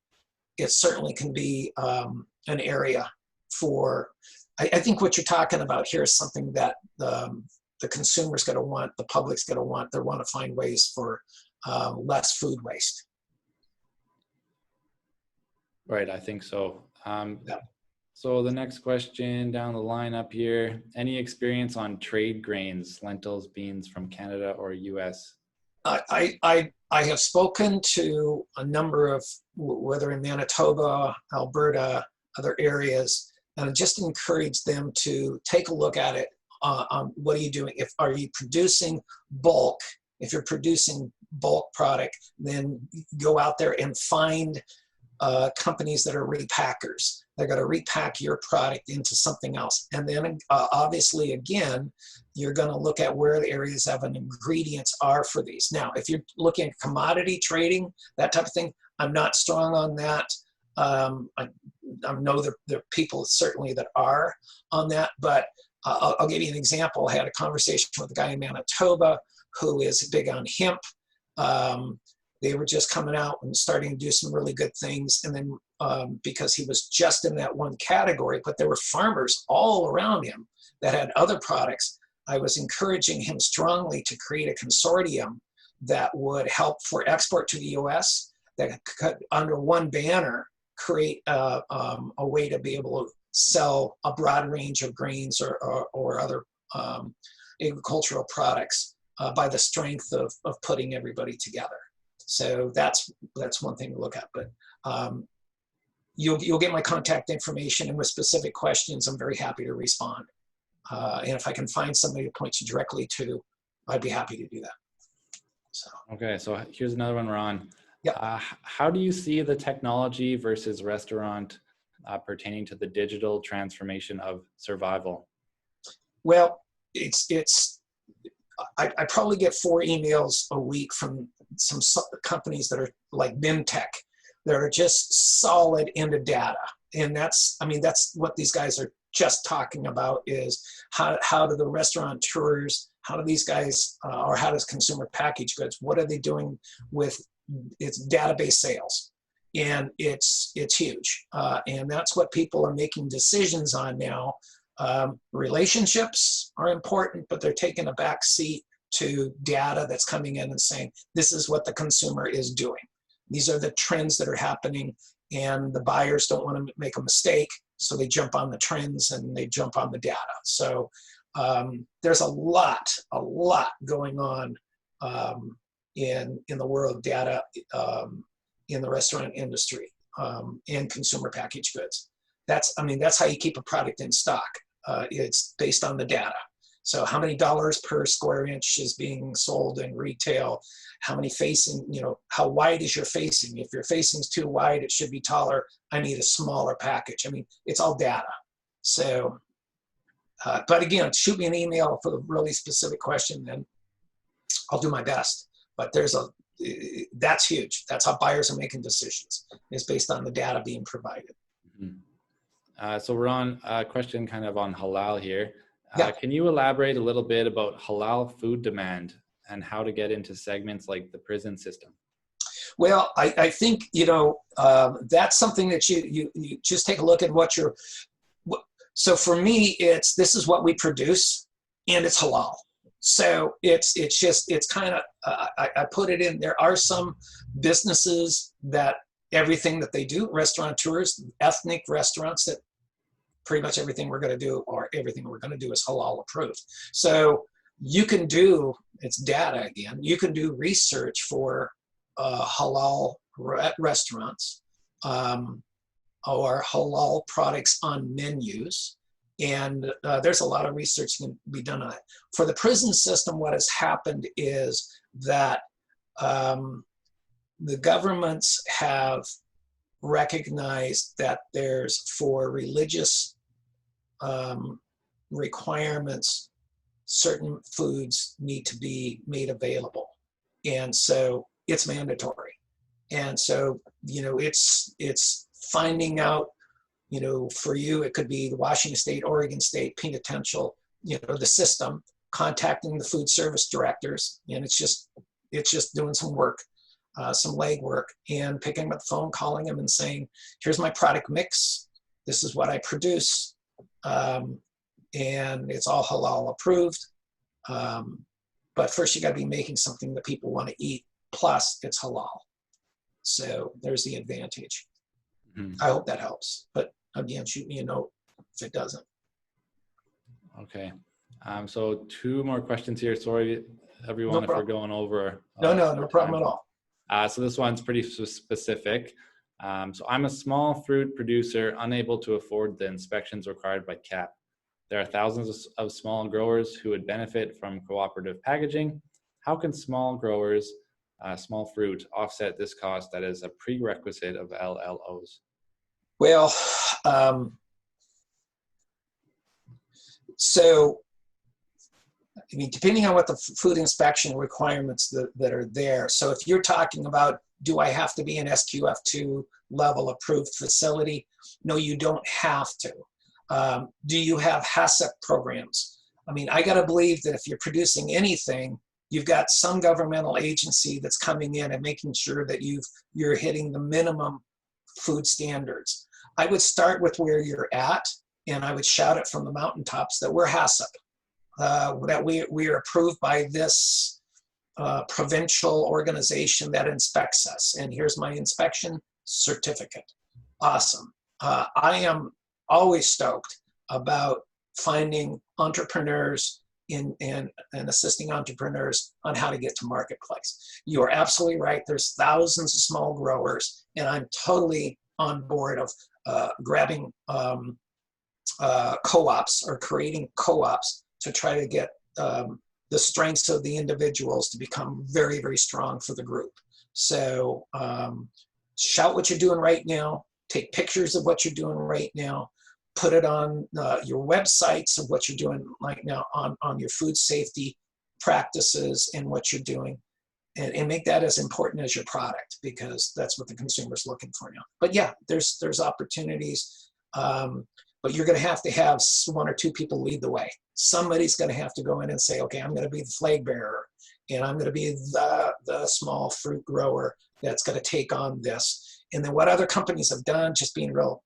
an area for, I think what you're talking about here is something that the consumer's going to want, the public's going to want. They want to find ways for less food waste. Right, I think so. Yeah. So the next question down the line up here, any experience on trade grains, lentils, beans from Canada or US? I have spoken to a number of, whether in Manitoba, Alberta, other areas, and I just encourage them to take a look at it. What are you doing? Are you producing bulk? If you're producing bulk product, then go out there and find companies that are repackers. They're going to repack your product into something else. And then obviously, again, you're going to look at where the areas of an ingredients are for these. Now, if you're looking at commodity trading, that type of thing, I'm not strong on that. I know there are people certainly that are on that, but I'll give you an example. I had a conversation with a guy in Manitoba who is big on hemp. They were just coming out and starting to do some really good things. And then because he was just in that one category, but there were farmers all around him that had other products, I was encouraging him strongly to create a consortium that would help for export to the US, that could, under one banner, create a way to be able to sell a broad range of grains or other agricultural products by the strength of putting everybody together. So that's one thing to look at. But you'll get my contact information, and with specific questions, I'm very happy to respond. And if I can find somebody to point you directly to, I'd be happy to do that. So. Okay, so here's another one, Ron. Yeah. How do you see the technology versus restaurant pertaining to the digital transformation of survival? Well, I probably get 4 emails a week from some companies that are like BIMTech, that are just solid into data. And that's what these guys are just talking about, is how do the restaurateurs, how do these guys, or how does consumer packaged goods, what are they doing with its database sales? And it's huge. And that's what people are making decisions on now. Relationships are important, but they're taking a back seat to data that's coming in and saying, this is what the consumer is doing. These are the trends that are happening, and the buyers don't want to make a mistake, so they jump on the trends and they jump on the data. So there's a lot going on in the world of data in the restaurant industry and consumer packaged goods. That's how you keep a product in stock. It's based on the data. So how many dollars per square inch is being sold in retail? How many facing, how wide is your facing? If your facing is too wide, it should be taller. I need a smaller package. It's all data. So, but again, shoot me an email for a really specific question, and I'll do my best. But that's huge. That's how buyers are making decisions, is based on the data being provided. Mm-hmm. So Ron, a question kind of on halal here. Yeah. Can you elaborate a little bit about halal food demand and how to get into segments like the prison system? Well, I think, that's something that you just take a look at so for me, this is what we produce, and it's halal. So it's kind of, I put it in, there are some businesses that everything that they do, restaurateurs, ethnic restaurants, that pretty much everything we're going to do, or everything we're going to do, is halal approved. So you can do, it's data again, you can do research for halal restaurants or halal products on menus. And there's a lot of research that can be done on it. For the prison system, what has happened is that the governments have recognized that for religious requirements, certain foods need to be made available. And so it's mandatory. And so, it's finding out, for you, it could be the Washington State, Oregon State Penitential, the system, contacting the food service directors, and it's just doing some work, some legwork, and picking up the phone, calling them and saying, here's my product mix, this is what I produce, and it's all halal approved. But first you got to be making something that people want to eat, plus it's halal. So there's the advantage. I hope that helps. But again, shoot me a note if it doesn't. Okay. So 2 more questions here. Sorry, everyone, if we're going over. No problem at all. So this one's pretty specific. So I'm a small fruit producer unable to afford the inspections required by CAP. There are thousands of small growers who would benefit from cooperative packaging. How can small growers, small fruit, offset this cost that is a prerequisite of LLOs? Well, so, I mean, depending on what the food inspection requirements that are there. So if you're talking about, do I have to be an SQF2 level approved facility? No, you don't have to. Do you have HACCP programs? I mean, I got to believe that if you're producing anything, you've got some governmental agency that's coming in and making sure that you're hitting the minimum food standards. I would start with where you're at, and I would shout it from the mountaintops that we're HACCP, that we are approved by this provincial organization that inspects us, and here's my inspection certificate. Awesome. I am always stoked about finding entrepreneurs and assisting entrepreneurs on how to get to marketplace. You are absolutely right. There's thousands of small growers, and I'm totally on board of grabbing co-ops or creating co-ops to try to get the strengths of the individuals to become very, very strong for the group. So shout what you're doing right now. Take pictures of what you're doing right now. Put it on your websites of what you're doing right now on your food safety practices and what you're doing. And make that as important as your product, because that's what the consumer's looking for now. But yeah, there's opportunities, but you're going to have 1 or 2 people lead the way. Somebody's going to have to go in and say, okay, I'm going to be the flag bearer, and I'm going to be the small fruit grower that's going to take on this. And then what other companies have done, just being real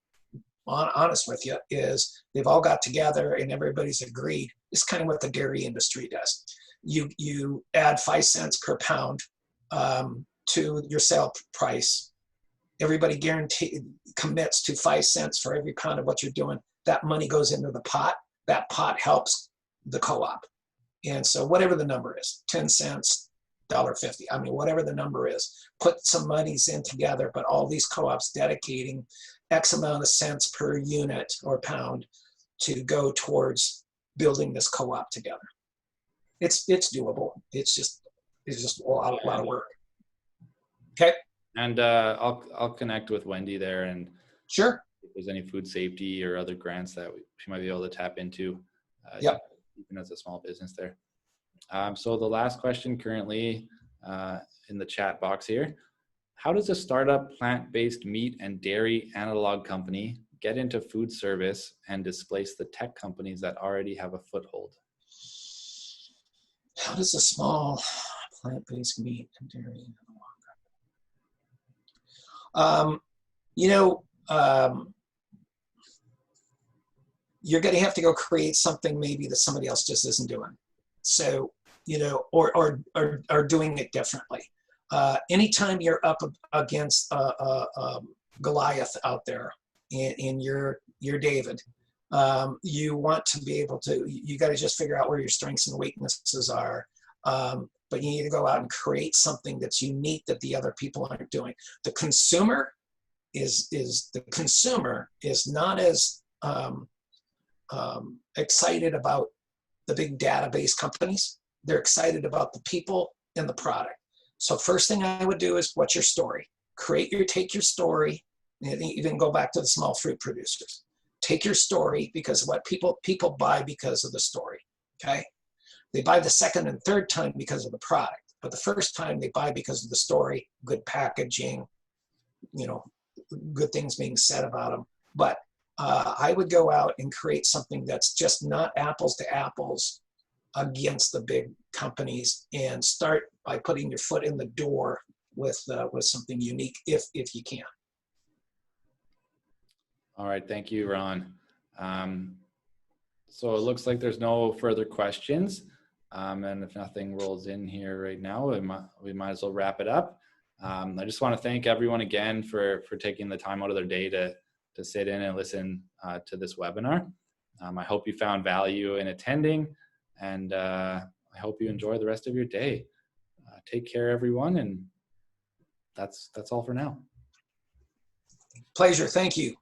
honest with you, is they've all got together and everybody's agreed. It's kind of what the dairy industry does. You add 5 cents per pound to your sale price. Everybody commits to 5 cents for every pound of what you're doing. That money goes into the pot. That pot helps the co-op. And so whatever the number is, 10 cents, $1.50, I mean, whatever the number is, put some monies in together, but all these co-ops dedicating X amount of cents per unit or pound to go towards building this co-op together. It's doable. It's just a lot of work. Okay. And I'll connect with Wendy there, and sure, if there's any food safety or other grants that she might be able to tap into, yep, even as a small business there. So the last question currently in the chat box here: how does a startup plant-based meat and dairy analog company get into food service and displace the tech companies that already have a foothold? How does a small plant-based meat and dairy you're going to have to go create something maybe that somebody else just isn't doing. So, or doing it differently. Anytime you're up against Goliath out there and you're David, you want to be able to, you got to just figure out where your strengths and weaknesses are. But you need to go out and create something that's unique that the other people aren't doing. The consumer is not as excited about the big database companies. They're excited about the people and the product. So first thing I would do is, what's your story? Take your story, and even go back to the small fruit producers. Take your story, because what people buy because of the story, okay? They buy the second and third time because of the product, but the first time they buy because of the story, good packaging, good things being said about them. But I would go out and create something that's just not apples to apples against the big companies and start by putting your foot in the door with something unique if you can. All right, thank you, Ron. So it looks like there's no further questions. And if nothing rolls in here right now, we might as well wrap it up. I just want to thank everyone again for taking the time out of their day to sit in and listen to this webinar. I hope you found value in attending, and I hope you enjoy the rest of your day. Take care, everyone, and that's all for now. Pleasure. Thank you.